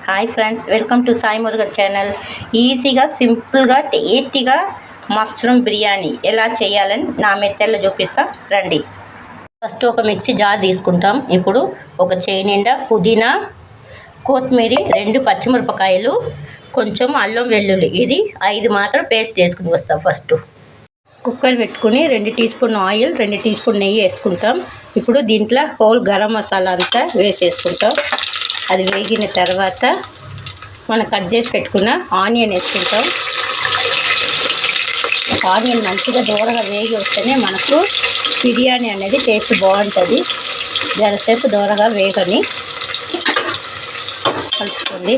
Hi friends, welcome to Sai Murugan channel. ఈజీగా సింపుల్గా టేస్టీగా మష్రూమ్ బిర్యానీ ఎలా చేయాలని నా మెథడ్లో చూపిస్తా రండి. ఫస్ట్ ఒక మిక్సీ జార్ తీసుకుంటాం. ఇప్పుడు ఒక చేయి నిండా పుదీనా, కొత్తిమీర, 2 పచ్చిమిరపకాయలు, కొంచెం అల్లం వెల్లుల్లి, ఇది 5 మాత్రం పేస్ట్ చేసుకుని వస్తాం. ఫస్ట్ కుక్కర్ పెట్టుకుని 2 tea spoon oil, 2 tea spoon నెయ్యి వేసుకుంటాం. ఇప్పుడు దీంట్లో హోల్ గరం మసాలా అంతా వేసేసుకుంటాం. అది వేగిన తర్వాత మనం కట్ చేసి పెట్టుకున్న ఆనియన్ వేసుకుంటాం. ఆనియన్ మంచిగా దూరగా వేగి వస్తేనే మనకు బిర్యానీ అనేది టేస్ట్ బాగుంటుంది. జరసేపు దూరగా వేగని కలుపుకోండి.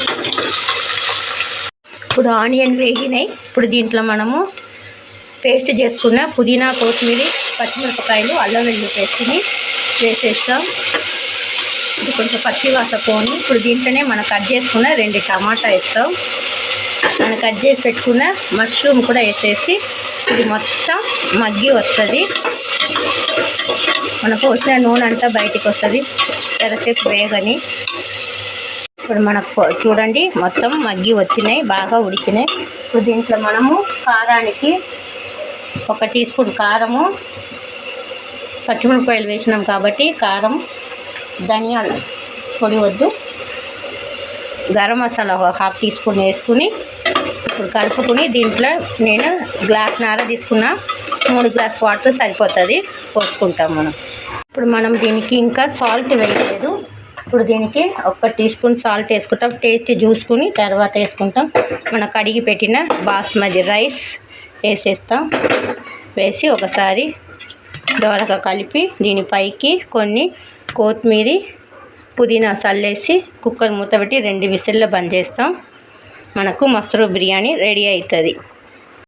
ఇప్పుడు ఆనియన్ వేగినాయి. ఇప్పుడు దీంట్లో మనము పేస్ట్ చేసుకున్న పుదీనా, కొత్తిమీర, పచ్చిమిరపకాయలు, అల్లం వెల్లుల్లి పేస్ట్ని వేసేస్తాం. ఇది కొంచెం పచ్చి వాసన పోని ఇప్పుడు దీంట్లోనే మనం కట్ చేసుకున్న 2 టమాటా వేస్తాం. మనం కట్ చేసి పెట్టుకున్న మష్రూమ్ కూడా వేసేసి ఇది మొత్తం మగ్గి వస్తుంది. మనకు వచ్చిన నూనె అంతా బయటికి వస్తుంది. ఎంతసేపు వేగని ఇప్పుడు మనకు చూడండి మొత్తం మగ్గి వచ్చినాయి, బాగా ఉడికినాయి. ఇప్పుడు దీంట్లో మనము కారానికి 1 టీ స్పూన్ కారము, పచ్చిమిరపకాయలు వేసినాం కాబట్టి కారం, ధనియాల పొడి వద్దు, గరం మసాలా 1/2 టీ స్పూన్ వేసుకుని ఇప్పుడు కలుపుకుని దీంట్లో నేను గ్లాస్న్నర తీసుకున్న 3 గ్లాస్ వాటర్ సరిపోతుంది, పోసుకుంటాం మనం. ఇప్పుడు మనం దీనికి ఇంకా సాల్ట్ వేయలేదు. ఇప్పుడు దీనికి 1 టీ స్పూన్ సాల్ట్ వేసుకుంటాం. టేస్ట్ చూసుకుని తర్వాత వేసుకుంటాం. మనం కడిగి పెట్టిన బాస్మతి రైస్ వేసేస్తాం. వేసి ఒకసారి దోరగా కలిపి దీనిపైకి కొన్ని కొత్తిమీర, పుదీనా చల్లేసి కుక్కర్ మూత పెట్టి 2 విజిల్లు బంద్ చేస్తాం. మనకు మష్రూమ్ బిర్యానీ రెడీ అవుతుంది.